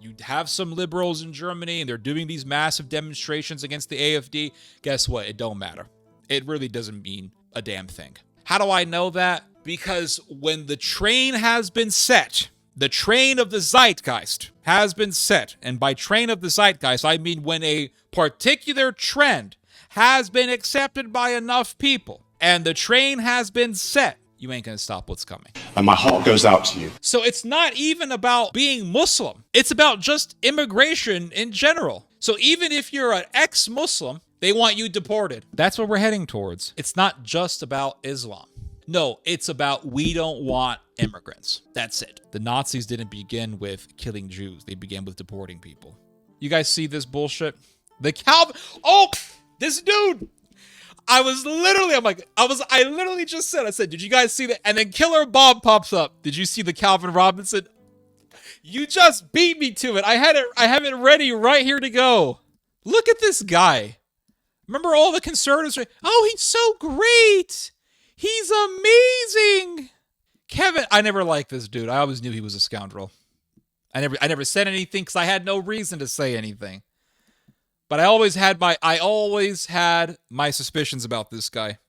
you have some liberals in Germany and they're doing these massive demonstrations against the AfD, guess what? It don't matter. It really doesn't mean a damn thing. How do I know that? Because when the train has been set, the train of the zeitgeist has been set, and by train of the zeitgeist, I mean when a particular trend has been accepted by enough people, and the train has been set, you ain't gonna stop what's coming. And my heart goes out to you. So it's not even about being Muslim. It's about just immigration in general. So even if you're an ex-Muslim, they want you deported. That's what we're heading towards. It's not just about Islam. No, it's about we don't want immigrants. That's it. The Nazis didn't begin with killing Jews. They began with deporting people. You guys see this bullshit? This dude. I literally just said, did you guys see that? And then Killer Bob pops up. Did you see the Calvin Robinson? You just beat me to it. I have it ready right here to go. Look at this guy. Remember all the conservatives? Oh, he's so great. He's amazing. Kevin, I never liked this dude. I always knew he was a scoundrel. I never said anything because I had no reason to say anything. But I always had my suspicions about this guy.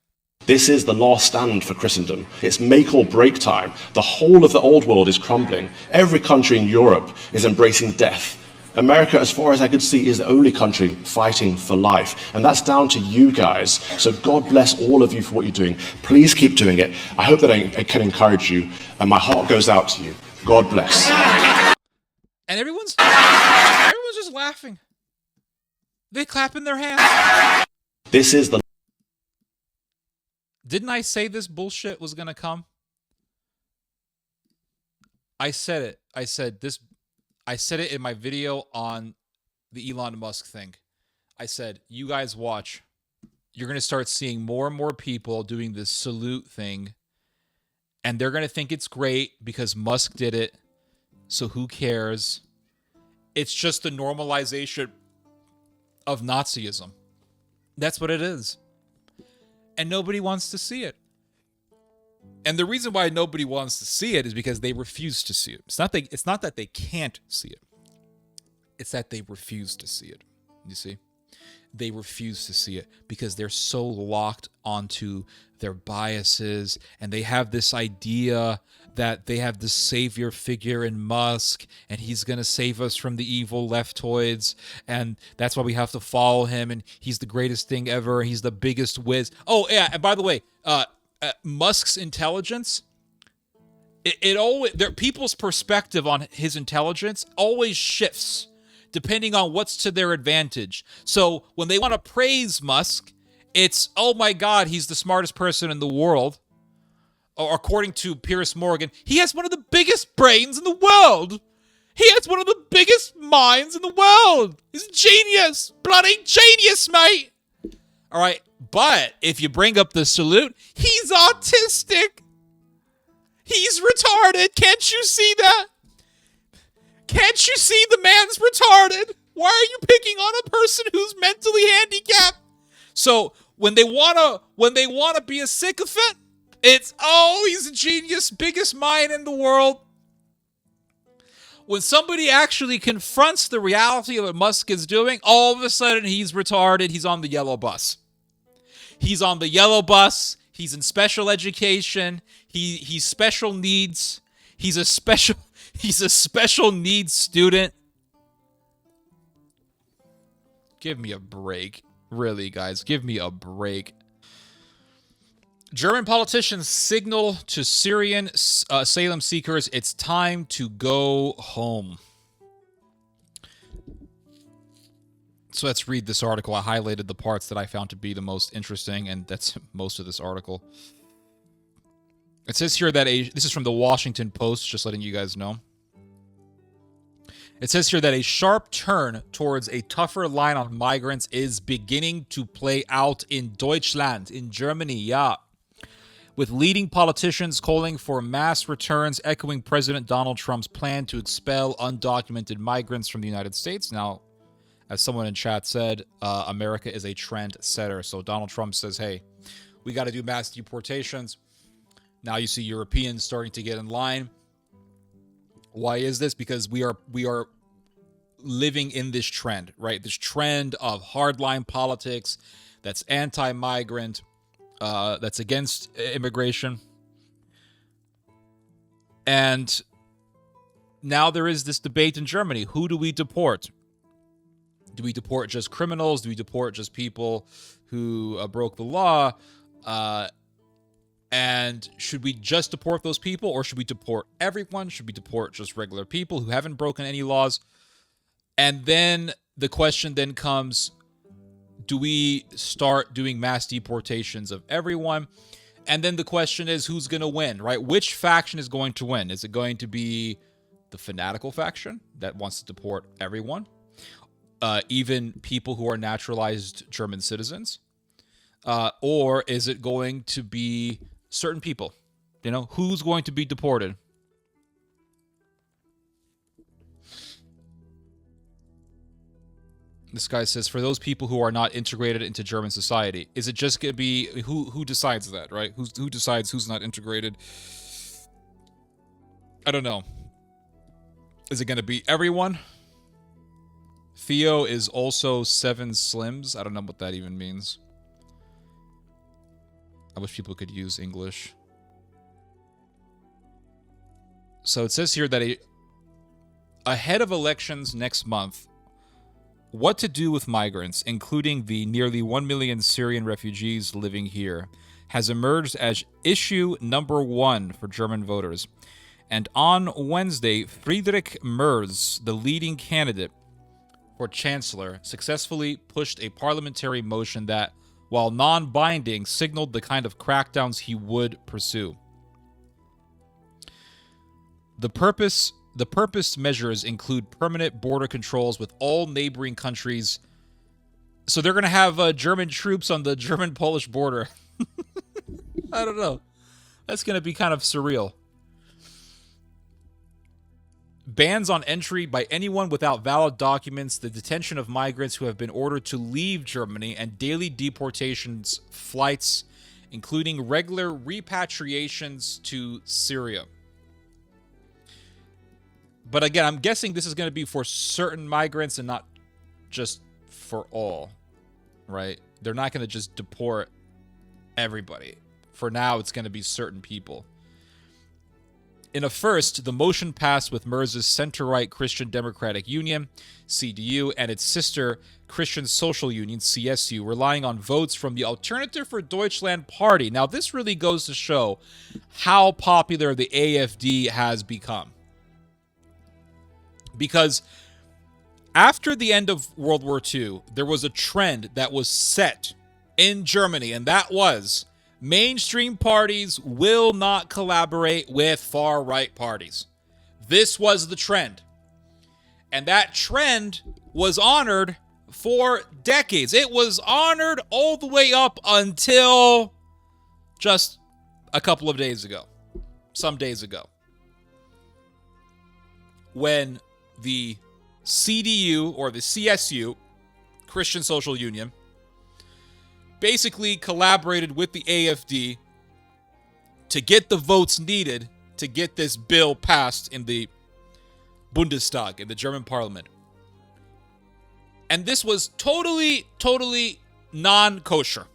This is the last stand for Christendom. It's make or break time. The whole of the old world is crumbling. Every country in Europe is embracing death. America, as far as I could see, is the only country fighting for life. And that's down to you guys. So God bless all of you for what you're doing. Please keep doing it. I hope that I can encourage you. And my heart goes out to you. God bless. And everyone's just laughing. They clap in their hands. This is the... Didn't I say this bullshit was going to come? I said it. I said it in my video on the Elon Musk thing. I said, you guys watch. You're going to start seeing more and more people doing this salute thing. And they're going to think it's great because Musk did it. So who cares? It's just the normalization of Nazism. That's what it is. And nobody wants to see it. And the reason why nobody wants to see it is because they refuse to see it. It's not that they can't see it. It's that they refuse to see it. You see? They refuse to see it because they're so locked onto their biases, and they have this idea that they have this savior figure in Musk, and he's going to save us from the evil leftoids, and that's why we have to follow him, and he's the greatest thing ever. He's the biggest whiz. Oh, yeah, and by the way, Musk's intelligence, it always, people's perspective on his intelligence always shifts depending on what's to their advantage. So when they want to praise Musk, it's, oh my God, he's the smartest person in the world. Or according to Piers Morgan, he has one of the biggest brains in the world. He has one of the biggest minds in the world. He's a genius. Bloody genius, mate. All right. But if you bring up the salute, he's autistic. He's retarded. Can't you see that? Can't you see the man's retarded? Why are you picking on a person who's mentally handicapped? So when they wanna be a sycophant, it's, oh, he's a genius, biggest mind in the world. When somebody actually confronts the reality of what Musk is doing, all of a sudden he's retarded. He's on the yellow bus. He's on the yellow bus. He's in special education. He's special needs. He's a special needs student. Give me a break. Really, guys, give me a break. German politicians signal to Syrian asylum seekers it's time to go home. So let's read this article. I highlighted the parts that I found to be the most interesting, and that's most of this article. It says here that this is from the Washington Post, just letting you guys know. It says here that a sharp turn towards a tougher line on migrants is beginning to play out in Deutschland, in Germany, yeah. With leading politicians calling for mass returns, echoing President Donald Trump's plan to expel undocumented migrants from the United States. Now, as someone in chat said, America is a trendsetter. So Donald Trump says, hey, we got to do mass deportations. Now you see Europeans starting to get in line. Why is this? Because we are living in this trend, right? This trend of hardline politics that's anti-migrant, that's against immigration. And now there is this debate in Germany. Who do we deport? Do we deport just criminals? Do we deport just people who broke the law? And should we just deport those people, or should we deport everyone? Should we deport just regular people who haven't broken any laws? And then the question then comes, do we start doing mass deportations of everyone? And then the question is, who's going to win, right? Which faction is going to win? Is it going to be the fanatical faction that wants to deport everyone? Even people who are naturalized German citizens? Or is it going to be certain people? You know, who's going to be deported? This guy says, for those people who are not integrated into German society, is it just going to be, who decides that, right? Who decides who's not integrated? I don't know. Is it going to be everyone? Theo is also 7 Slims. I don't know what that even means. I wish people could use English. So it says here that ahead of elections next month, what to do with migrants, including the nearly 1 million Syrian refugees living here, has emerged as issue number 1 for German voters. And on Wednesday, Friedrich Merz, the leading candidate for chancellor, successfully pushed a parliamentary motion that, while non-binding, signaled the kind of crackdowns he would pursue. The purposed measures include permanent border controls with all neighboring countries. So they're going to have German troops on the German-Polish border. I don't know. That's going to be kind of surreal. Bans on entry by anyone without valid documents, the detention of migrants who have been ordered to leave Germany, and daily deportations flights, including regular repatriations to Syria. But again, I'm guessing this is going to be for certain migrants and not just for all, right? They're not going to just deport everybody. For now, it's going to be certain people. In a first, the motion passed with Merz's center-right Christian Democratic Union, CDU, and its sister Christian Social Union, CSU, relying on votes from the Alternative for Deutschland party. Now, this really goes to show how popular the AfD has become. Because after the end of World War II, there was a trend that was set in Germany, and that was mainstream parties will not collaborate with far-right parties. This was the trend. And that trend was honored for decades. It was honored all the way up until just a couple of days ago. Some days ago. When the CDU, or the CSU, Christian Social Union, basically collaborated with the AfD to get the votes needed to get this bill passed in the Bundestag, in the German parliament. And this was totally non-kosher.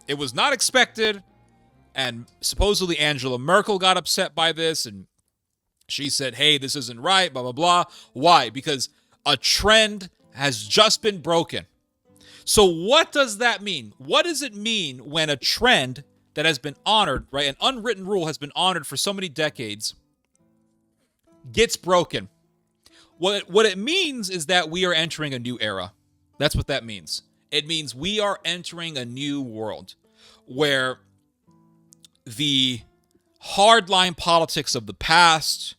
It was not expected, and supposedly Angela Merkel got upset by this, and she said, hey, this isn't right, blah, blah, blah. Why? Because a trend has just been broken. So what does that mean? What does it mean when a trend that has been honored, right, an unwritten rule has been honored for so many decades, gets broken? What it means is that we are entering a new era. That's what that means. It means we are entering a new world where the hardline politics of the past,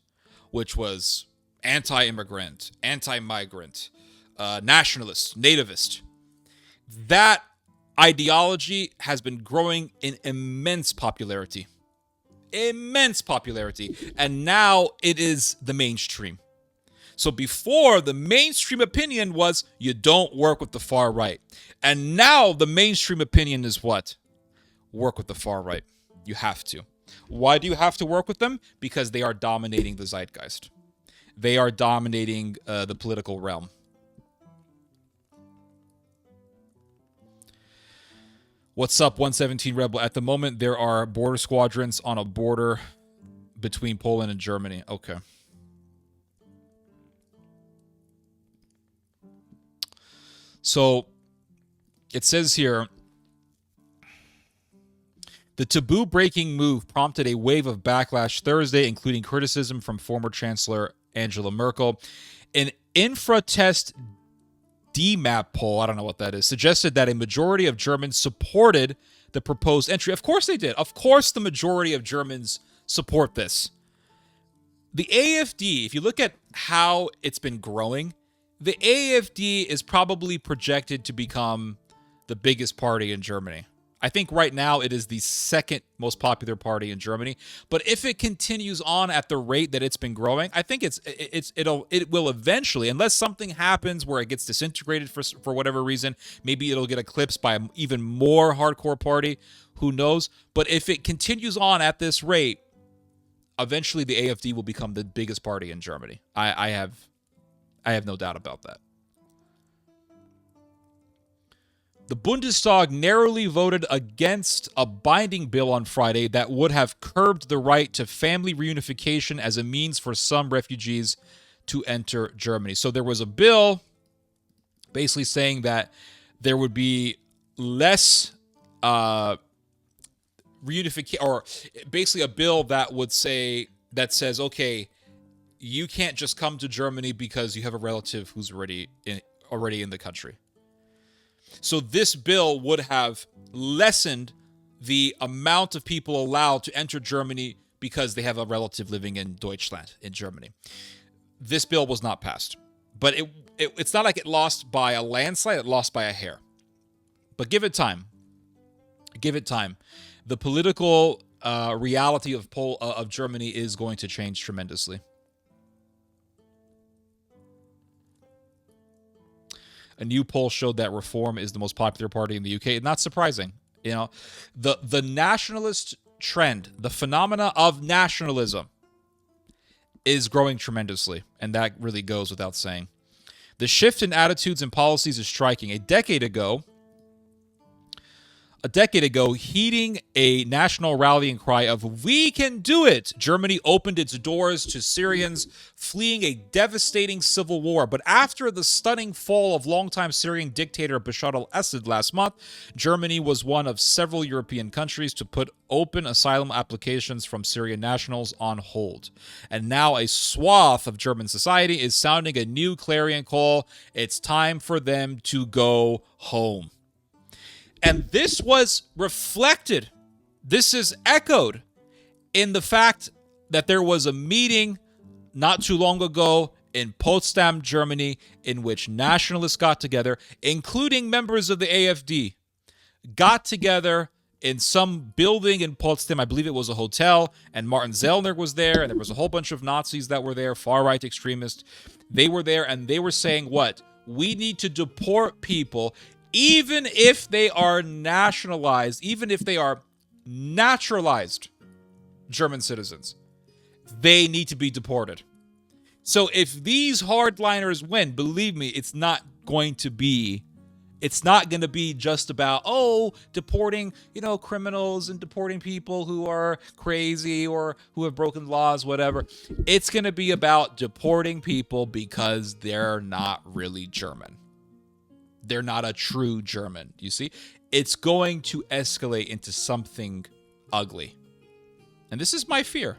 which was anti-immigrant, anti-migrant, nationalist, nativist, that ideology has been growing in immense popularity. Immense popularity. And now it is the mainstream. So before, the mainstream opinion was you don't work with the far right. And now the mainstream opinion is what? Work with the far right. You have to. Why do you have to work with them? Because they are dominating the zeitgeist. they are dominating the political realm. What's up, 117 Rebel? At the moment, there are border squadrons on a border between Poland and Germany. Okay. So it says here, the taboo-breaking move prompted a wave of backlash Thursday, including criticism from former Chancellor Angela Merkel. An Infratest DMAP poll, I don't know what that is, suggested that a majority of Germans supported the proposed entry. Of course they did. Of course the majority of Germans support this. The AfD, if you look at how it's been growing, the AfD is probably projected to become the biggest party in Germany. I think right now it is the second most popular party in Germany. But if it continues on at the rate that it's been growing, I think it will eventually, unless something happens where it gets disintegrated for whatever reason, maybe it'll get eclipsed by an even more hardcore party. Who knows? But if it continues on at this rate, eventually the AfD will become the biggest party in Germany. I have no doubt about that. The Bundestag narrowly voted against a binding bill on Friday that would have curbed the right to family reunification as a means for some refugees to enter Germany. So there was a bill basically saying that there would be less reunification, or basically a bill that says, okay, you can't just come to Germany because you have a relative who's already in the country. So this bill would have lessened the amount of people allowed to enter Germany because they have a relative living in Deutschland, in Germany. This bill was not passed. But it's not like it lost by a landslide, it lost by a hair. But give it time. Give it time. The political reality of Germany is going to change tremendously. A new poll showed that Reform is the most popular party in the UK. Not surprising. You know, the nationalist trend, the phenomena of nationalism is growing tremendously, and that really goes without saying. The shift in attitudes and policies is striking. A decade ago, heeding a national rallying cry of "We can do it," Germany opened its doors to Syrians fleeing a devastating civil war. But after the stunning fall of longtime Syrian dictator Bashar al-Assad last month, Germany was one of several European countries to put open asylum applications from Syrian nationals on hold. And now a swath of German society is sounding a new clarion call. It's time for them to go home. And this was reflected, this is echoed in the fact that there was a meeting not too long ago in Potsdam, Germany, in which nationalists got together, including members of the AfD, got together in some building in Potsdam. I believe it was a hotel, and Martin Sellner was there, and there was a whole bunch of Nazis that were there, far-right extremists. They were there, and they were saying what? We need to deport people even if they are nationalized, even if they are naturalized German citizens. They need to be deported. So if these hardliners win, believe me, it's not going to be just about, deporting, criminals and deporting people who are crazy or who have broken laws, whatever. It's going to be about deporting people because they're not really German. They're not a true German, you see? It's going to escalate into something ugly. And this is my fear.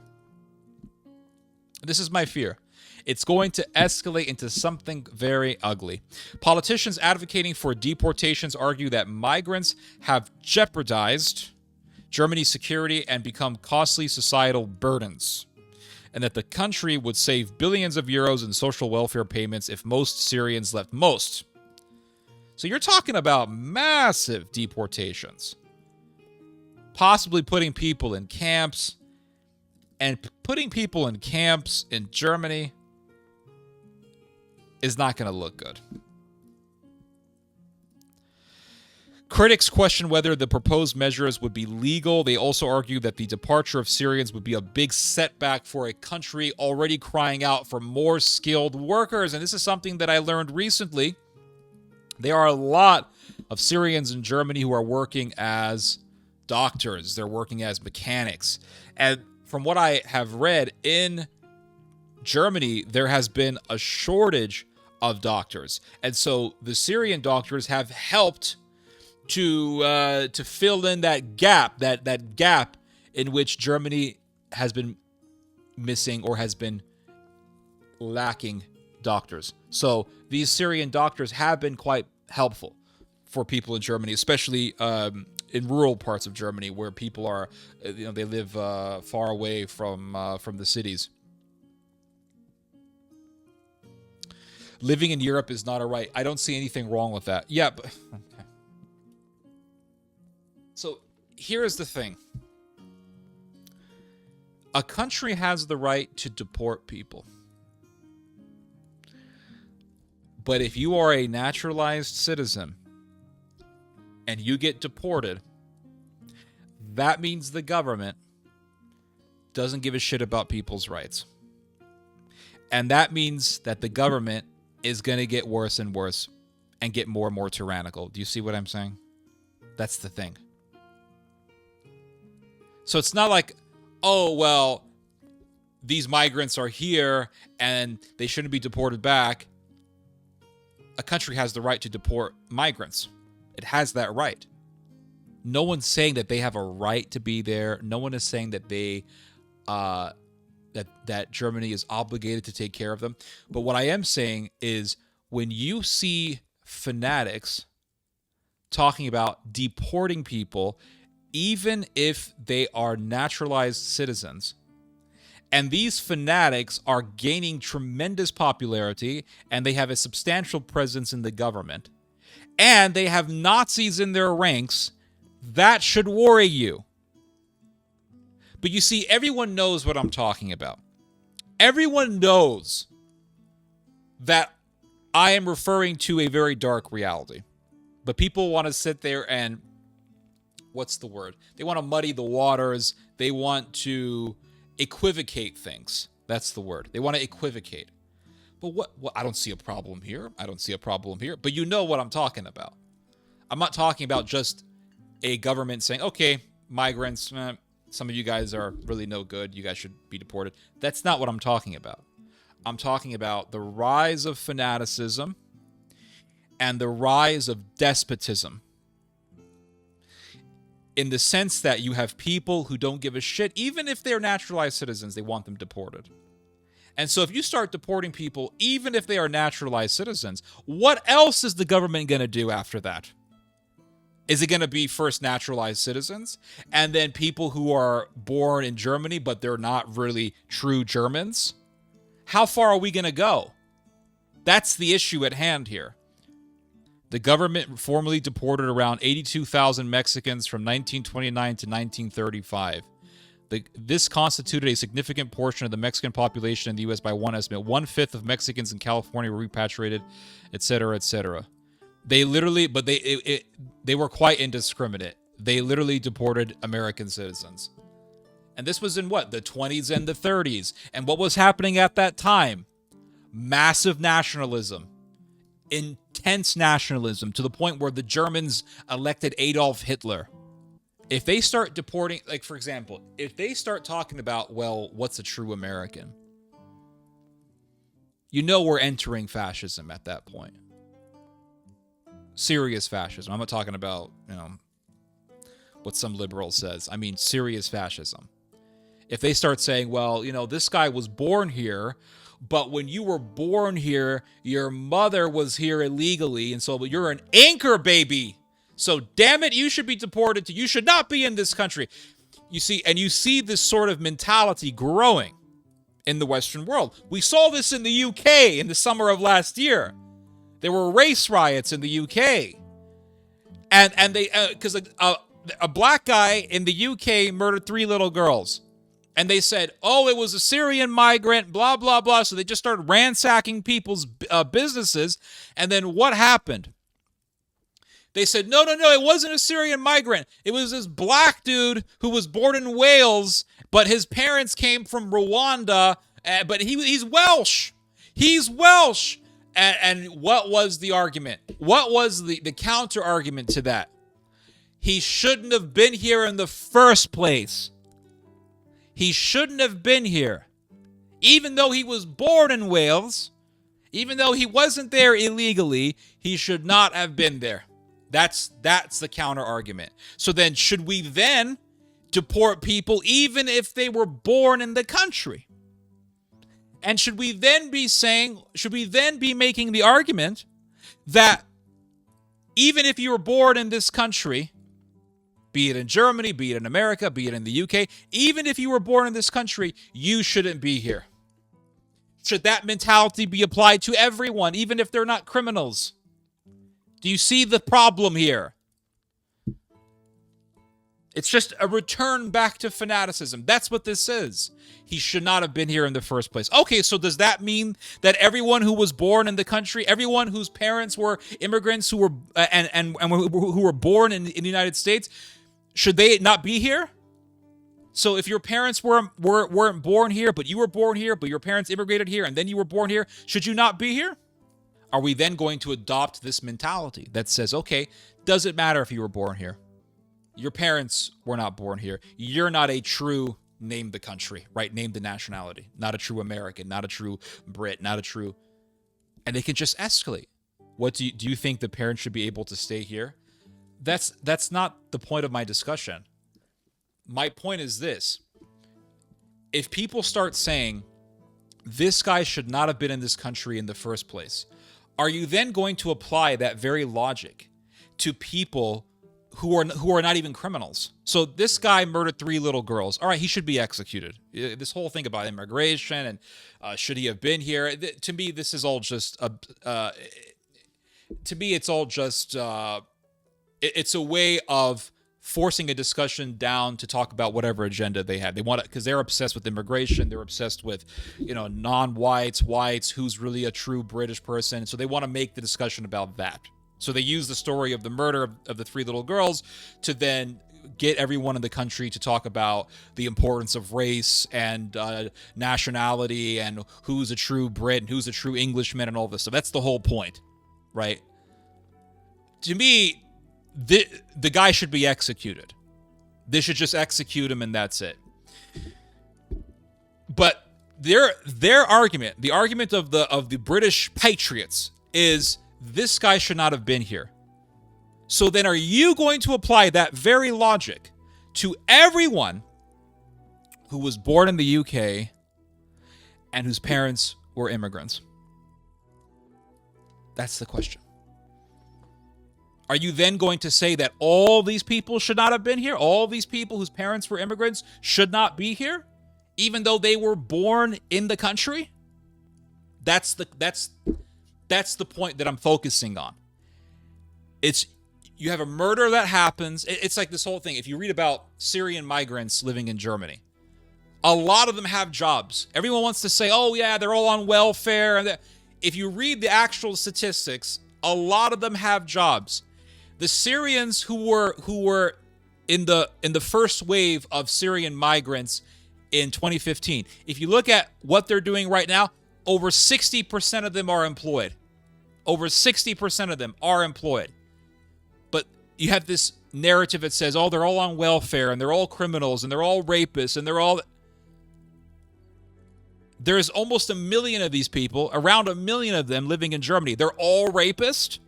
It's going to escalate into something very ugly. Politicians advocating for deportations argue that migrants have jeopardized Germany's security and become costly societal burdens, and that the country would save billions of euros in social welfare payments if most Syrians left. So you're talking about massive deportations, possibly putting people in camps, and putting people in camps in Germany is not going to look good. Critics question whether the proposed measures would be legal. They also argue that the departure of Syrians would be a big setback for a country already crying out for more skilled workers. And this is something that I learned recently. There are a lot of Syrians in Germany who are working as doctors. They're working as mechanics. And from what I have read, in Germany, there has been a shortage of doctors. And so the Syrian doctors have helped to fill in that gap, that gap in which Germany has been missing or has been lacking doctors. So these Syrian doctors have been quite helpful for people in Germany, especially in rural parts of Germany where people are, they live far away from the cities. Living in Europe is not a right. I don't see anything wrong with that. Yeah, but okay. So here's the thing. A country has the right to deport people. But if you are a naturalized citizen and you get deported, that means the government doesn't give a shit about people's rights. And that means that the government is going to get worse and worse and get more and more tyrannical. Do you see what I'm saying? That's the thing. So it's not like, oh, well, these migrants are here and they shouldn't be deported back. A country has the right to deport migrants. It has that right. No one's saying that they have a right to be there. No one is saying that they that Germany is obligated to take care of them. But what I am saying is when you see fanatics talking about deporting people, even if they are naturalized citizens, and these fanatics are gaining tremendous popularity, and they have a substantial presence in the government, and they have Nazis in their ranks, that should worry you. But you see, everyone knows what I'm talking about. Everyone knows that I am referring to a very dark reality. But people want to sit there and, what's the word? They want to muddy the waters. They want to equivocate things. That's the word. They want to equivocate. But what I don't see a problem here. I don't see a problem here. But you know what I'm talking about. I'm not talking about just a government saying, okay, migrants, some of you guys are really no good. You guys should be deported. That's not what I'm talking about. I'm talking about the rise of fanaticism and the rise of despotism. In the sense that you have people who don't give a shit, even if they're naturalized citizens, they want them deported. And so if you start deporting people, even if they are naturalized citizens, what else is the government going to do after that? Is it going to be first naturalized citizens and then people who are born in Germany, but they're not really true Germans? How far are we going to go? That's the issue at hand here. The government formally deported around 82,000 Mexicans from 1929 to 1935. This constituted a significant portion of the Mexican population in the U.S. by one estimate. 1/5 of Mexicans in California were repatriated, etc., etc. They literally, but they were quite indiscriminate. They literally deported American citizens. And this was in what? The 20s and the 30s. And what was happening at that time? Massive nationalism. Intense nationalism to the point where the Germans elected Adolf Hitler. If they start deporting, like for example, if they start talking about, well, what's a true American? You know we're entering fascism at that point. Serious fascism. I'm not talking about, what some liberal says. I mean serious fascism. If they start saying, well, this guy was born here, but when you were born here, your mother was here illegally, and so you're an anchor baby. So damn it, you should be deported. You should not be in this country. You see this sort of mentality growing in the Western world. We saw this in the UK in the summer of last year. There were race riots in the UK. And they, because a black guy in the UK murdered 3 little girls. And they said, oh, it was a Syrian migrant, blah, blah, blah. So they just started ransacking people's businesses. And then what happened? They said, no, it wasn't a Syrian migrant. It was this black dude who was born in Wales, but his parents came from Rwanda, but he's Welsh. He's Welsh. And what was the argument? What was the counter argument to that? He shouldn't have been here in the first place. He shouldn't have been here. Even though he was born in Wales, even though he wasn't there illegally, he should not have been there. That's the counter argument. So then, should we then deport people even if they were born in the country? And should we then be making the argument that even if you were born in this country, be it in Germany, be it in America, be it in the UK, even if you were born in this country, you shouldn't be here? Should that mentality be applied to everyone, even if they're not criminals? Do you see the problem here? It's just a return back to fanaticism. That's what this is. He should not have been here in the first place. Okay, so does that mean that everyone who was born in the country, everyone whose parents were immigrants who were who were born in the United States, should they not be here? So if your parents weren't born here, but you were born here, but your parents immigrated here, and then you were born here, should you not be here? Are we then going to adopt this mentality that says, okay, doesn't matter if you were born here. Your parents were not born here. You're not a true, name the country, right? Name the nationality. Not a true American, not a true Brit, not a true... And it can just escalate. What do you think the parents should be able to stay here? That's not the point of my discussion. My point is this. If people start saying, this guy should not have been in this country in the first place, are you then going to apply that very logic to people who are not even criminals? So this guy murdered 3 little girls. All right, he should be executed. This whole thing about immigration and should he have been here? To me, this is all just it's a way of forcing a discussion down to talk about whatever agenda they had. They want to, because they're obsessed with immigration. They're obsessed with, non-whites, whites, who's really a true British person. So they want to make the discussion about that. So they use the story of the murder of the 3 little girls to then get everyone in the country to talk about the importance of race and nationality and who's a true Brit and who's a true Englishman and all this stuff. That's the whole point, right? To me, the guy should be executed. They should just execute him and that's it. But their argument, the argument of the British patriots, is this guy should not have been here. So then are you going to apply that very logic to everyone who was born in the UK and whose parents were immigrants? That's the question. Are you then going to say that all these people should not have been here? All these people whose parents were immigrants should not be here, even though they were born in the country? That's the point that I'm focusing on. You have a murder that happens. It's like this whole thing. If you read about Syrian migrants living in Germany, a lot of them have jobs. Everyone wants to say, oh yeah, they're all on welfare. If you read the actual statistics, a lot of them have jobs. The Syrians who were in the first wave of Syrian migrants in 2015, if you look at what they're doing right now, over 60% of them are employed. Over 60% of them are employed. But you have this narrative that says, oh, they're all on welfare and they're all criminals and they're all rapists and they're all... There's almost 1 million of these people, around 1 million of them living in Germany. They're all rapists.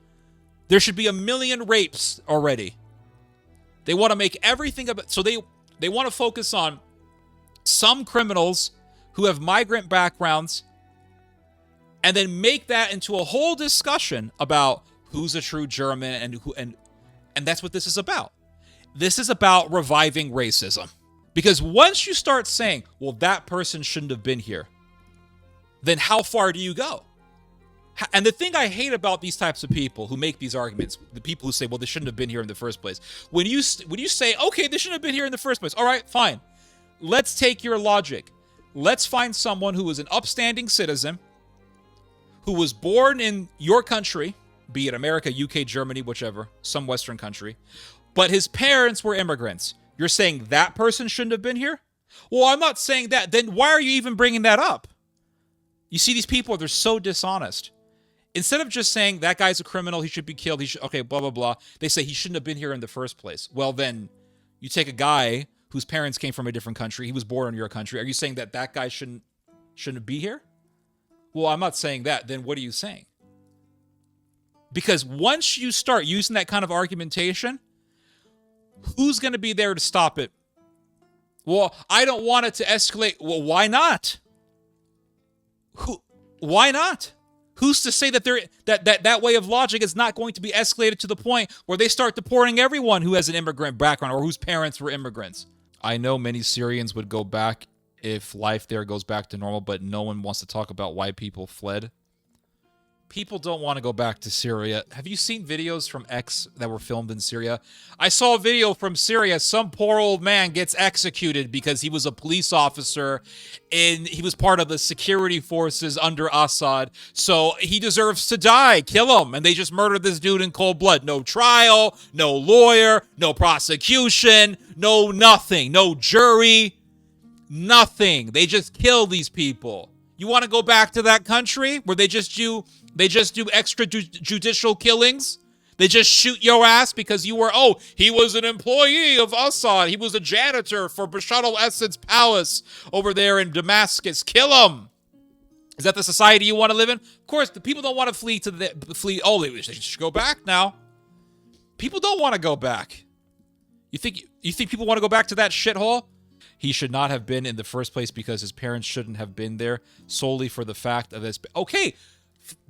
There should be 1 million rapes already. They want to make everything about... So they want to focus on some criminals who have migrant backgrounds and then make that into a whole discussion about who's a true German and that's what this is about. This is about reviving racism. Because once you start saying, well, that person shouldn't have been here, then how far do you go? And the thing I hate about these types of people who make these arguments, the people who say, well, they shouldn't have been here in the first place. When you say, okay, they shouldn't have been here in the first place. All right, fine. Let's take your logic. Let's find someone who is an upstanding citizen, who was born in your country, be it America, UK, Germany, whichever, some Western country, but his parents were immigrants. You're saying that person shouldn't have been here? Well, I'm not saying that. Then why are you even bringing that up? You see, these people, they're so dishonest. Instead of just saying that guy's a criminal, he should be killed, okay, blah, blah, blah, they say he shouldn't have been here in the first place. Well, then you take a guy whose parents came from a different country, he was born in your country. Are you saying that that guy shouldn't be here? Well, I'm not saying that. Then what are you saying? Because once you start using that kind of argumentation, who's going to be there to stop it? Well, I don't want it to escalate. Well, why not? Why not? Who's to say that that way of logic is not going to be escalated to the point where they start deporting everyone who has an immigrant background or whose parents were immigrants? I know many Syrians would go back if life there goes back to normal, but no one wants to talk about why people fled. People don't want to go back to Syria. Have you seen videos from X that were filmed in Syria? I saw a video from Syria. Some poor old man gets executed because he was a police officer and he was part of the security forces under Assad. So he deserves to die. Kill him. And they just murdered this dude in cold blood. No trial, no lawyer, no prosecution, no nothing, no jury, nothing. They just kill these people. You want to go back to that country where they just do extrajudicial killings? They just shoot your ass because you were, he was an employee of Assad. He was a janitor for Bashar al-Assad's palace over there in Damascus. Kill him. Is that the society you want to live in? Of course, the people don't want to flee. They should go back now. People don't want to go back. You think people want to go back to that shithole? He should not have been in the first place because his parents shouldn't have been there solely for the fact of this. Okay,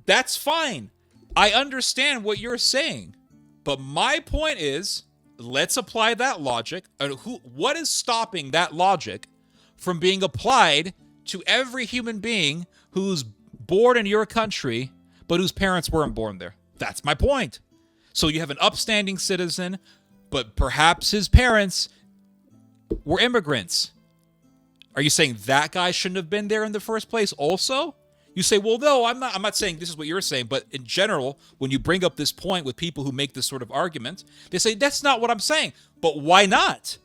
that's fine. I understand what you're saying. But my point is, let's apply that logic. What is stopping that logic from being applied to every human being who's born in your country, but whose parents weren't born there? That's my point. So you have an upstanding citizen, but perhaps his parents were immigrants. Are you saying that guy shouldn't have been there in the first place also? You say, well, no, I'm not saying this is what you're saying, but in general, when you bring up this point with people who make this sort of argument, they say, that's not what I'm saying. But why not?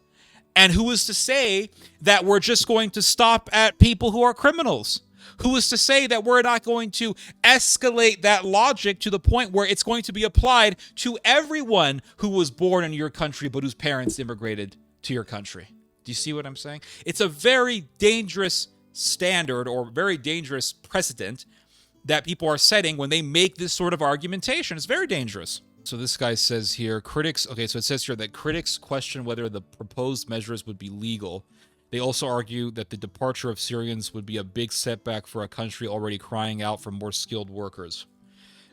And who is to say that we're just going to stop at people who are criminals? Who is to say that we're not going to escalate that logic to the point where it's going to be applied to everyone who was born in your country but whose parents immigrated to your country? Do you see what I'm saying? It's a very dangerous standard or very dangerous precedent that people are setting when they make this sort of argumentation. It's very dangerous. So this guy says here, so it says here that critics question whether the proposed measures would be legal. They also argue that the departure of Syrians would be a big setback for a country already crying out for more skilled workers.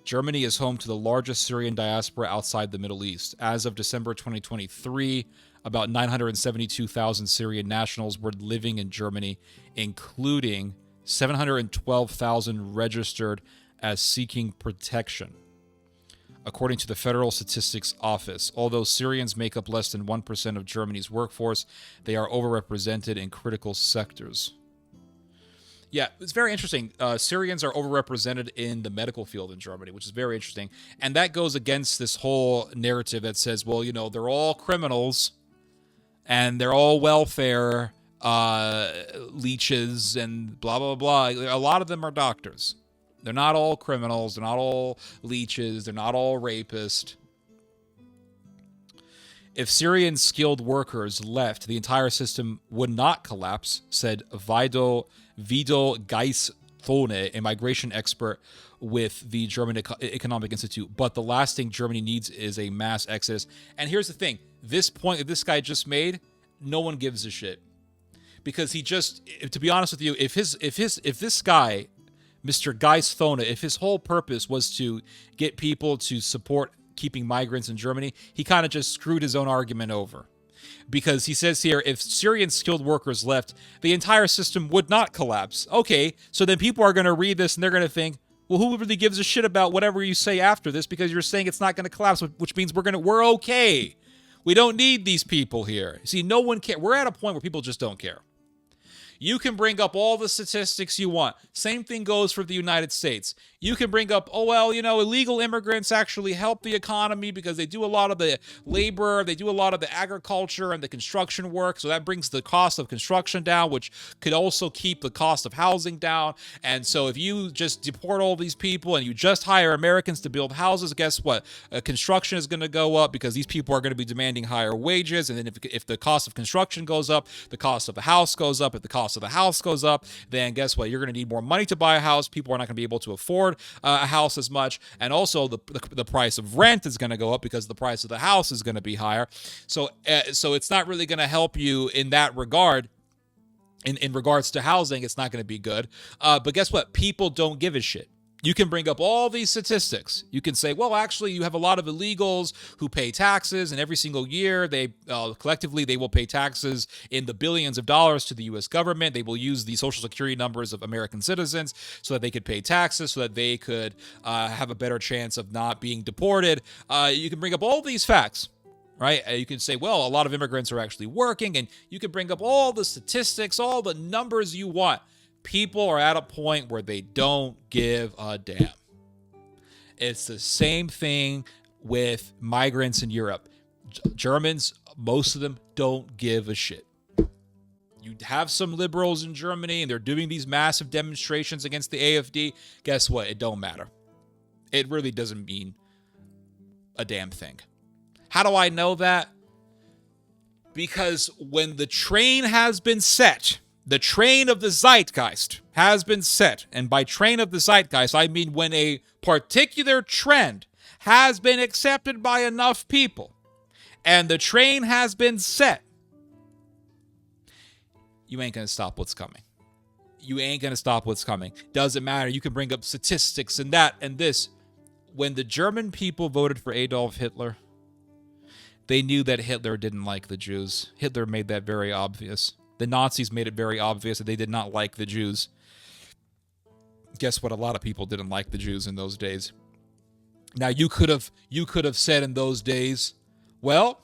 Germany is home to the largest Syrian diaspora outside the Middle East. As of December 2023, about 972,000 Syrian nationals were living in Germany, including 712,000 registered as seeking protection, according to the Federal Statistics Office. Although Syrians make up less than 1% of Germany's workforce, they are overrepresented in critical sectors. Yeah, it's very interesting. Syrians are overrepresented in the medical field in Germany, which is very interesting. And that goes against this whole narrative that says, well, they're all criminals and they're all welfare leeches and blah, blah, blah. A lot of them are doctors. They're not all criminals. They're not all leeches. They're not all rapists. If Syrian skilled workers left, the entire system would not collapse, said Vido Geisthone, a migration expert with the German Economic Institute. But the last thing Germany needs is a mass exodus. And here's the thing. This point that this guy just made, no one gives a shit. Because to be honest with you, if this guy, Mr. Geisthone, if his whole purpose was to get people to support keeping migrants in Germany, he kind of just screwed his own argument over. Because he says here, if Syrian skilled workers left, the entire system would not collapse. Okay, so then people are going to read this and they're going to think, well, who really gives a shit about whatever you say after this because you're saying it's not going to collapse, which means we're okay. We don't need these people here. See, no one cares. We're at a point where people just don't care. You can bring up all the statistics you want. Same thing goes for the United States. You can bring up, oh, well, illegal immigrants actually help the economy because they do a lot of the labor, they do a lot of the agriculture and the construction work. So that brings the cost of construction down, which could also keep the cost of housing down. And so if you just deport all these people and you just hire Americans to build houses, guess what? Construction is going to go up because these people are going to be demanding higher wages. And then if the cost of construction goes up, the cost of the house goes up. If the cost of the house goes up, then guess what? You're going to need more money to buy a house. People are not going to be able to afford a house as much, and also the price of rent is going to go up because the price of the house is going to be higher. So it's not really going to help you in that regard. In regards to housing, it's not going to be good. But guess what? People don't give a shit. You can bring up all these statistics. You can say, well, actually, you have a lot of illegals who pay taxes, and every single year, they collectively, they will pay taxes in the billions of dollars to the U.S. government. They will use the social security numbers of American citizens so that they could pay taxes, so that they could have a better chance of not being deported. You can bring up all these facts. Right? You can say, well, a lot of immigrants are actually working, and you can bring up all the statistics, all the numbers you want. People are at a point where they don't give a damn. It's the same thing with migrants in Europe. Germans, most of them don't give a shit. You have some liberals in Germany, and they're doing these massive demonstrations against the AfD. Guess what? It don't matter. It really doesn't mean a damn thing. How do I know that? Because when the train has been set, the train of the zeitgeist has been set, and by train of the zeitgeist, I mean when a particular trend has been accepted by enough people, and the train has been set, you ain't going to stop what's coming. You ain't going to stop what's coming. Doesn't matter. You can bring up statistics and that and this. When the German people voted for Adolf Hitler, they knew that Hitler didn't like the Jews. Hitler made that very obvious. The Nazis made it very obvious that they did not like the Jews. Guess what? A lot of people didn't like the Jews in those days. Now, you could have said in those days, well,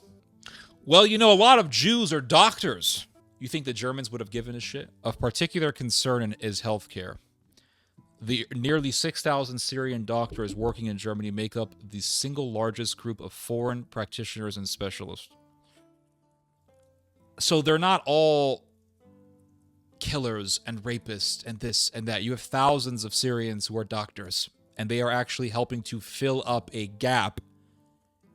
a lot of Jews are doctors. You think the Germans would have given a shit? Of particular concern is healthcare. The nearly 6,000 Syrian doctors working in Germany make up the single largest group of foreign practitioners and specialists. So they're not all killers and rapists and this and that. You have thousands of Syrians who are doctors, and they are actually helping to fill up a gap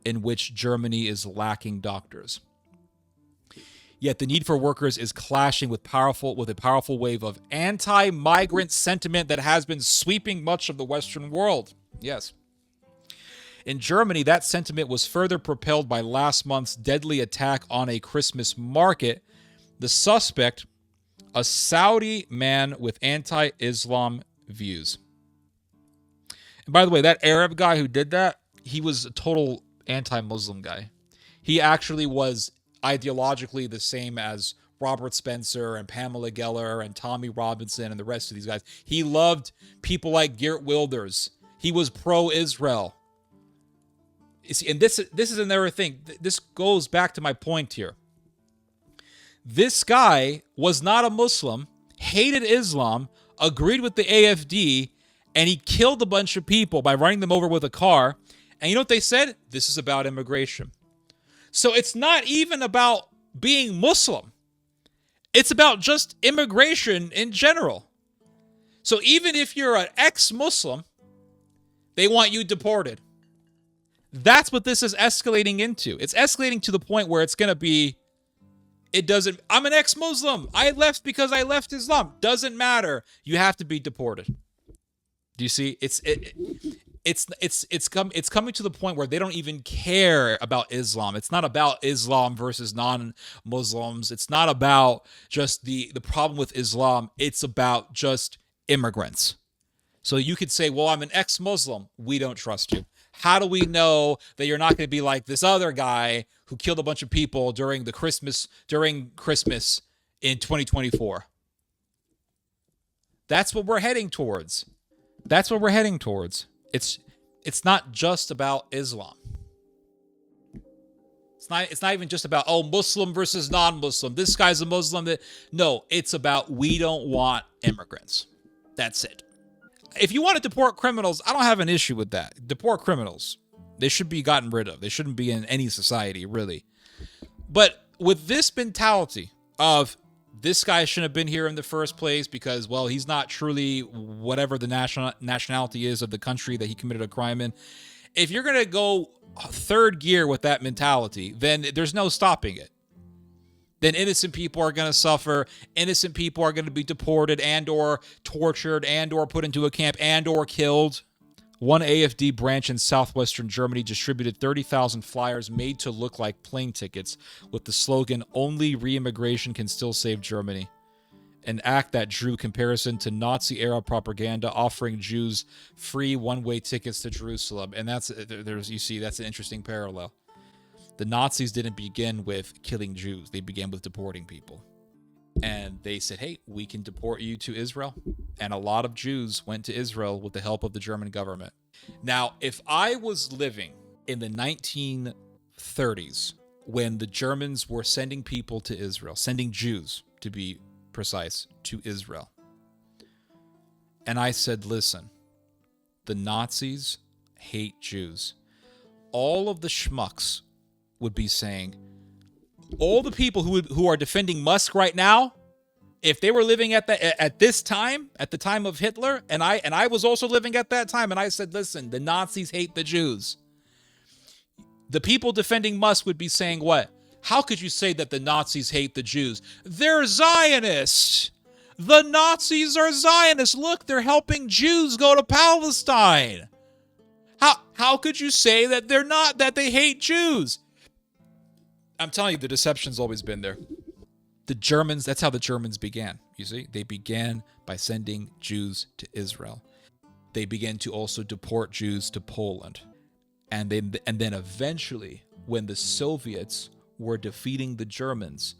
in which Germany is lacking doctors. Yet the need for workers is clashing with a powerful wave of anti-migrant sentiment that has been sweeping much of the Western world. Yes. In Germany, that sentiment was further propelled by last month's deadly attack on a Christmas market. The suspect, a Saudi man with anti-Islam views. And by the way, that Arab guy who did that, he was a total anti-Muslim guy. He actually was ideologically the same as Robert Spencer and Pamela Geller and Tommy Robinson and the rest of these guys. He loved people like Geert Wilders. He was pro-Israel. And this is another thing. This goes back to my point here. This guy was not a Muslim, hated Islam, agreed with the AfD, and he killed a bunch of people by running them over with a car. And you know what they said? This is about immigration. So it's not even about being Muslim. It's about just immigration in general. So even if you're an ex-Muslim, they want you deported. That's what this is escalating into. It's escalating to the point where it's going to be, I'm an ex-Muslim. I left because I left Islam. Doesn't matter. You have to be deported. Do you see? It's coming to the point where they don't even care about Islam. It's not about Islam versus non-Muslims. It's not about just the problem with Islam. It's about just immigrants. So you could say, well, I'm an ex-Muslim. We don't trust you. How do we know that you're not going to be like this other guy who killed a bunch of people during Christmas in 2024? That's what we're heading towards. It's not just about Islam. It's not even just about, Muslim versus non-Muslim. This guy's a Muslim. No, it's about we don't want immigrants. That's it. if you want to deport criminals, I don't have an issue with that. Deport criminals. They should be gotten rid of. They shouldn't be in any society, really. But with this mentality of this guy shouldn't have been here in the first place because, well, he's not truly whatever the nationality is of the country that he committed a crime in. If you're going to go third gear with that mentality, then there's no stopping it. Then innocent people are going to suffer. Innocent people are going to be deported and or tortured and or put into a camp and or killed. One AfD branch in southwestern Germany distributed 30,000 flyers made to look like plane tickets with the slogan, "Only re-immigration can still save Germany." An act that drew comparison to Nazi-era propaganda offering Jews free one-way tickets to Jerusalem. And that's an interesting parallel. The Nazis didn't begin with killing Jews. They began with deporting people. And they said, hey, we can deport you to Israel. And a lot of Jews went to Israel with the help of the German government. Now, if I was living in the 1930s when the Germans were sending people to Israel, sending Jews, to be precise, to Israel, and I said, listen, the Nazis hate Jews, all of the schmucks would be saying, all the people who are defending Musk right now, if they were living at this time, at the time of Hitler, and I was also living at that time, and I said, listen, the Nazis hate the Jews, the people defending Musk would be saying what? How could you say that the Nazis hate the Jews? They're Zionists. The Nazis are Zionists. Look, they're helping Jews go to Palestine. How could you say that they're not, that they hate Jews? I'm telling you, the deception's always been there. The Germans, that's how the Germans began, you see? They began by sending Jews to Israel. They began to also deport Jews to Poland. And then eventually, when the Soviets were defeating the Germans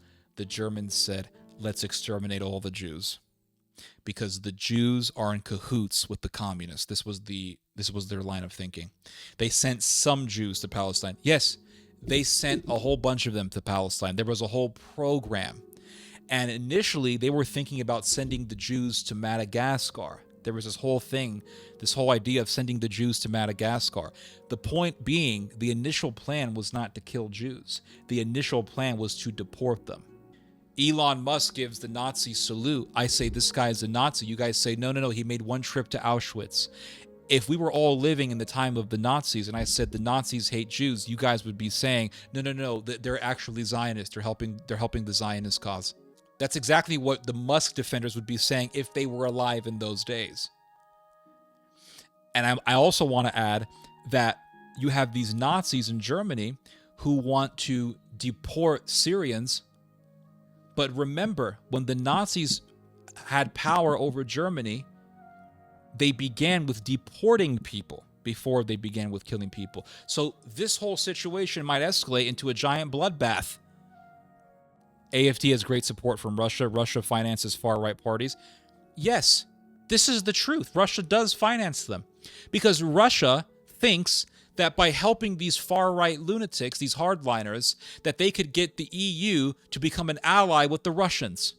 said, let's exterminate all the Jews. Because the Jews are in cahoots with the communists. This was their line of thinking. They sent some Jews to Palestine. Yes, they sent a whole bunch of them to Palestine. There was a whole program. And initially, they were thinking about sending the Jews to Madagascar. There was this whole idea of sending the Jews to Madagascar. The point being, the initial plan was not to kill Jews. The initial plan was to deport them. Elon Musk gives the Nazi salute. I say, this guy is a Nazi. You guys say, no, he made one trip to Auschwitz. If we were all living in the time of the Nazis and I said the Nazis hate Jews, you guys would be saying, no, they're actually Zionists. They're helping the Zionist cause. That's exactly what the Musk defenders would be saying if they were alive in those days. And I also want to add that you have these Nazis in Germany who want to deport Syrians. But remember, when the Nazis had power over Germany, they began with deporting people before they began with killing people. So this whole situation might escalate into a giant bloodbath. AfD has great support from Russia. Russia finances far-right parties. Yes, this is the truth. Russia does finance them because Russia thinks that by helping these far-right lunatics, these hardliners, that they could get the EU to become an ally with the Russians.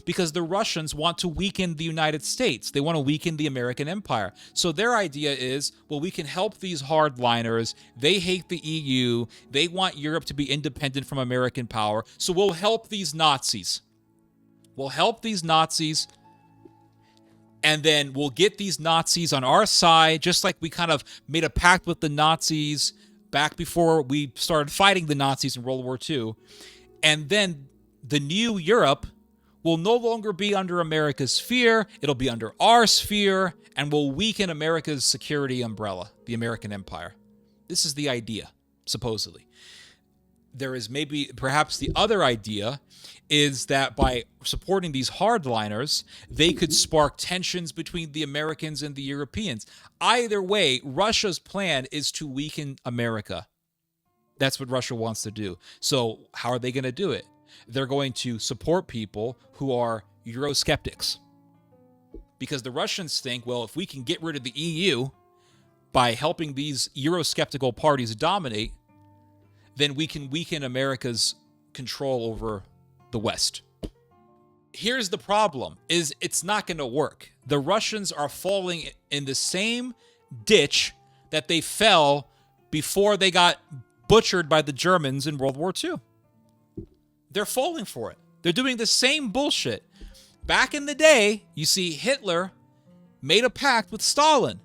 Because the Russians want to weaken the United States. They want to weaken the American empire. So their idea is, well, we can help these hardliners. They hate the EU. They want Europe to be independent from American power. So we'll help these Nazis. We'll help these Nazis. And then we'll get these Nazis on our side, just like we kind of made a pact with the Nazis back before we started fighting the Nazis in World War II. And then the new Europe will no longer be under America's sphere. It'll be under our sphere, and will weaken America's security umbrella, the American empire. This is the idea, supposedly. There is perhaps the other idea is that by supporting these hardliners, they could spark tensions between the Americans and the Europeans. Either way, Russia's plan is to weaken America. That's what Russia wants to do. So how are they going to do it? They're going to support people who are Eurosceptics. Because the Russians think, well, if we can get rid of the EU by helping these Eurosceptical parties dominate, then we can weaken America's control over the West. here's the problem, is it's not going to work. The Russians are falling in the same ditch that they fell before they got butchered by the Germans in World War II. They're falling for it. They're doing the same bullshit. Back in the day, you see, Hitler made a pact with Stalin.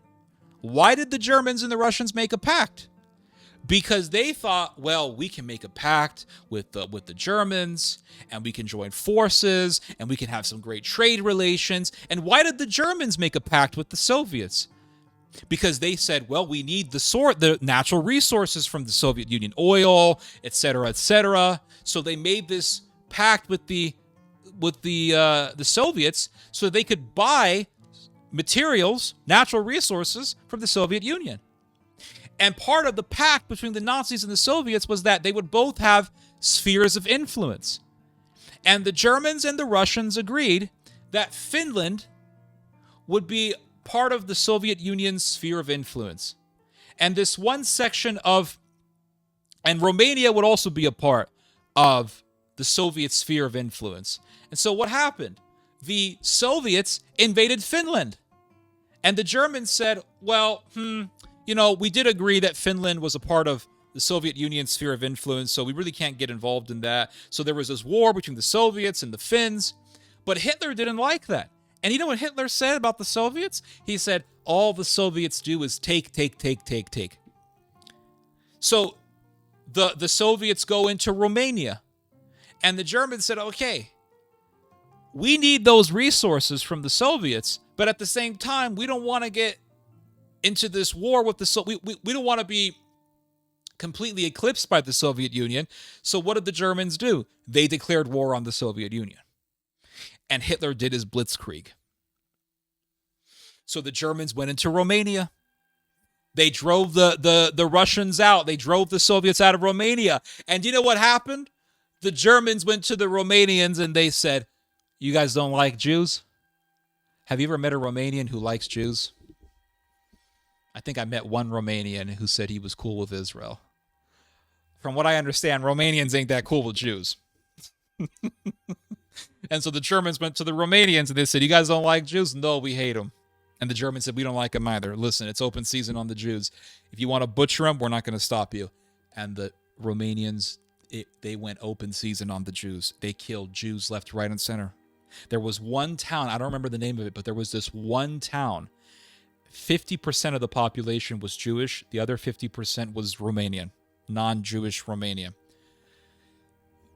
Why did the Germans and the Russians make a pact? Because they thought, well, we can make a pact with the Germans, and we can join forces, and we can have some great trade relations. And why did the Germans make a pact with the Soviets? Because they said, well, we need the natural resources from the Soviet Union, oil, etc., etc. So they made this pact with the Soviets so they could buy materials, natural resources from the Soviet Union. And part of the pact between the Nazis and the Soviets was that they would both have spheres of influence. And the Germans and the Russians agreed that Finland would be part of the Soviet Union's sphere of influence. And this one section and Romania would also be a part of the Soviet sphere of influence. And so what happened? The Soviets invaded Finland. And the Germans said, well, we did agree that Finland was a part of the Soviet Union's sphere of influence, so we really can't get involved in that. So there was this war between the Soviets and the Finns. But Hitler didn't like that. And you know what Hitler said about the Soviets? He said, all the Soviets do is take. So the Soviets go into Romania. And the Germans said, okay, we need those resources from the Soviets, but at the same time, we don't want to get into this war with the we don't want to be completely eclipsed by the Soviet Union. So what did the Germans do? They declared war on the Soviet Union. And Hitler did his blitzkrieg. So the Germans went into Romania. They drove the Russians out. They drove the Soviets out of Romania. And you know what happened? The Germans went to the Romanians and they said, you guys don't like Jews? Have you ever met a Romanian who likes Jews? I think I met one Romanian who said he was cool with Israel. From what I understand, Romanians ain't that cool with Jews. And so the Germans went to the Romanians and they said, you guys don't like Jews? No, we hate them. And the Germans said, we don't like them either. Listen, it's open season on the Jews. If you want to butcher them, we're not going to stop you. And the Romanians, they went open season on the Jews. They killed Jews left, right, and center. There was one town, I don't remember the name of it, but there was this one town. 50% of the population was Jewish. The other 50% was Romanian, non-Jewish Romania.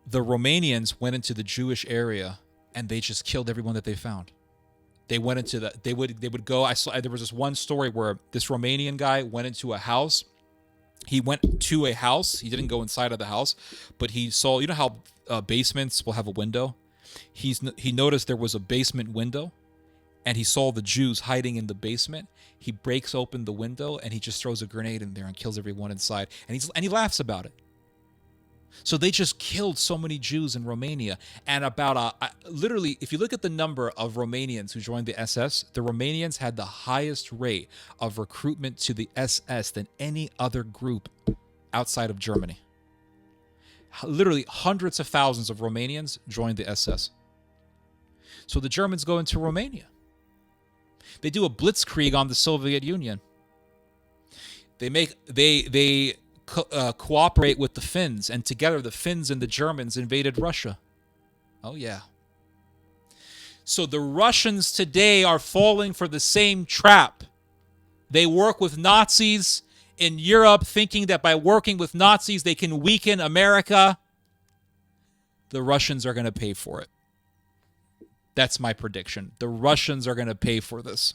The Romanians went into the Jewish area and they just killed everyone that they found. They went into they would go. There was this one story where this Romanian guy went into a house. He went to a house. He didn't go inside of the house, but he saw, you know how basements will have a window? He noticed there was a basement window and he saw the Jews hiding in the basement. He breaks open the window and he just throws a grenade in there and kills everyone inside. And he laughs about it. So they just killed so many Jews in Romania. And literally, if you look at the number of Romanians who joined the SS, the Romanians had the highest rate of recruitment to the SS than any other group outside of Germany. Literally hundreds of thousands of Romanians joined the SS. So the Germans go into Romania. They do a blitzkrieg on the Soviet Union. They cooperate with the Finns, and together the Finns and the Germans invaded Russia. Oh yeah. So the Russians today are falling for the same trap. They work with Nazis in Europe, thinking that by working with Nazis they can weaken America. The Russians are going to pay for it. That's my prediction. The Russians are going to pay for this.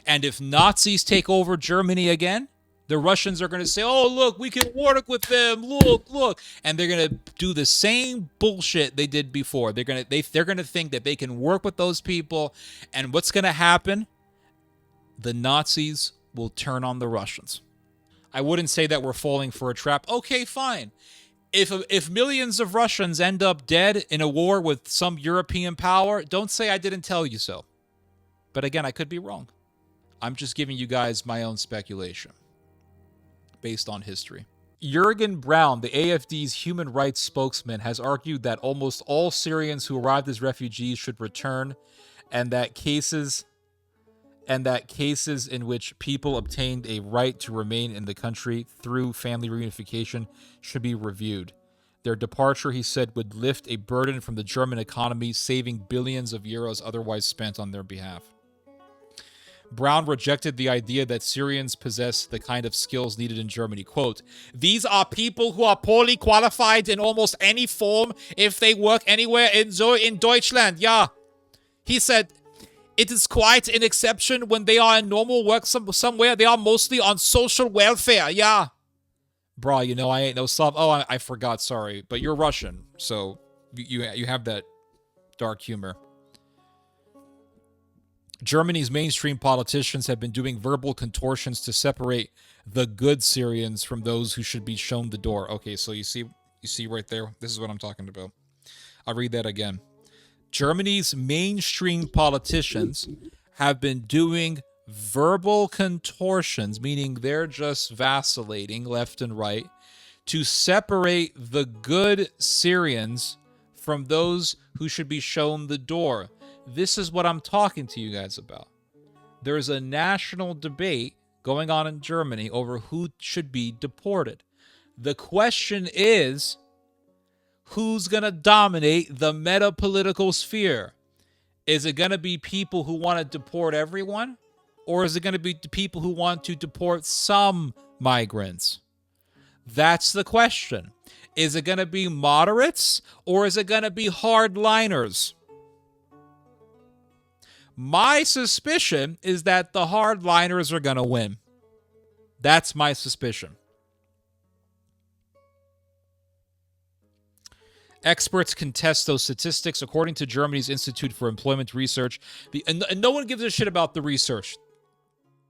And if Nazis take over Germany again, the Russians are going to say, oh, look, we can work with them. Look. And they're going to do the same bullshit they did before. They're going to think that they can work with those people. And what's going to happen? The Nazis will turn on the Russians. I wouldn't say that we're falling for a trap. Okay, fine. If millions of Russians end up dead in a war with some European power, don't say I didn't tell you so. But again, I could be wrong. I'm just giving you guys my own speculation based on history. Jürgen Braun, the AfD's human rights spokesman, has argued that almost all Syrians who arrived as refugees should return, and that cases in which people obtained a right to remain in the country through family reunification should be reviewed. Their departure, he said, would lift a burden from the German economy, saving billions of euros otherwise spent on their behalf. Brown rejected the idea that Syrians possess the kind of skills needed in Germany. Quote, "These are people who are poorly qualified in almost any form if they work anywhere in Deutschland. Yeah." He said, "It is quite an exception when they are in normal work somewhere. They are mostly on social welfare. Yeah." Bro, you know I ain't no Slav. Oh, I forgot, sorry. But you're Russian, so you have that dark humor. Germany's mainstream politicians have been doing verbal contortions to separate the good Syrians from those who should be shown the door. Okay, so you see right there? This is what I'm talking about. I'll read that again. Germany's mainstream politicians have been doing verbal contortions, meaning they're just vacillating left and right, to separate the good Syrians from those who should be shown the door. This is what I'm talking to you guys about. There's a national debate going on in Germany over who should be deported. The question is, who's going to dominate the meta-political sphere? Is it going to be people who want to deport everyone? Or is it going to be people who want to deport some migrants? That's the question. Is it going to be moderates or is it going to be hardliners? My suspicion is that the hardliners are going to win. That's my suspicion. Experts contest those statistics. According to Germany's Institute for Employment Research, and no one gives a shit about the research.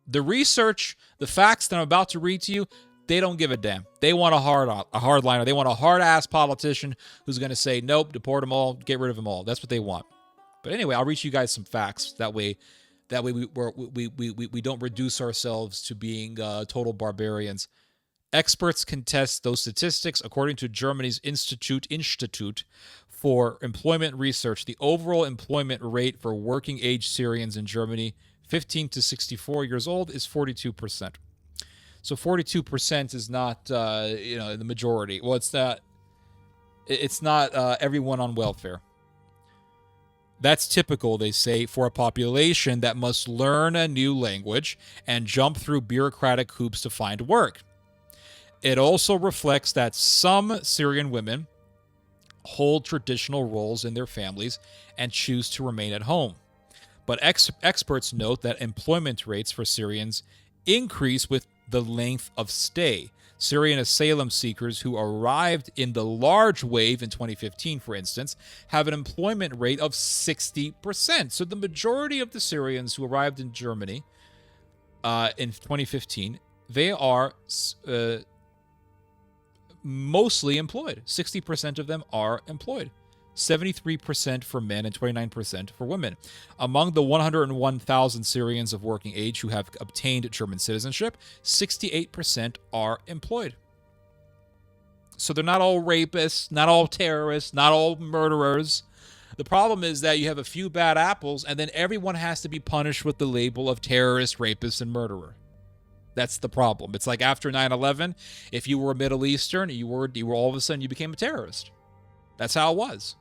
The research, the facts that I'm about to read to you, they don't give a damn. They want a hardliner. They want a hard-ass politician who's going to say, nope, deport them all, get rid of them all. That's what they want. But anyway, I'll reach you guys some facts. That way we don't reduce ourselves to being total barbarians. Experts contest those statistics. According to Germany's Institute for Employment Research, the overall employment rate for working-age Syrians in Germany, 15 to 64 years old, is 42%. So 42% is not, the majority. Well, it's not. It's not everyone on welfare. That's typical, they say, for a population that must learn a new language and jump through bureaucratic hoops to find work. It also reflects that some Syrian women hold traditional roles in their families and choose to remain at home. But experts note that employment rates for Syrians increase with the length of stay. Syrian asylum seekers who arrived in the large wave in 2015, for instance, have an employment rate of 60%. So the majority of the Syrians who arrived in Germany in 2015, they are mostly employed. 60% of them are employed. 73% for men and 29% for women. Among the 101,000 Syrians of working age who have obtained German citizenship, 68% are employed. So they're not all rapists, not all terrorists, not all murderers. The problem is that you have a few bad apples, and then everyone has to be punished with the label of terrorist, rapist, and murderer. That's the problem. It's like after 9/11, if you were a Middle Eastern, you were all of a sudden you became a terrorist. That's how it was.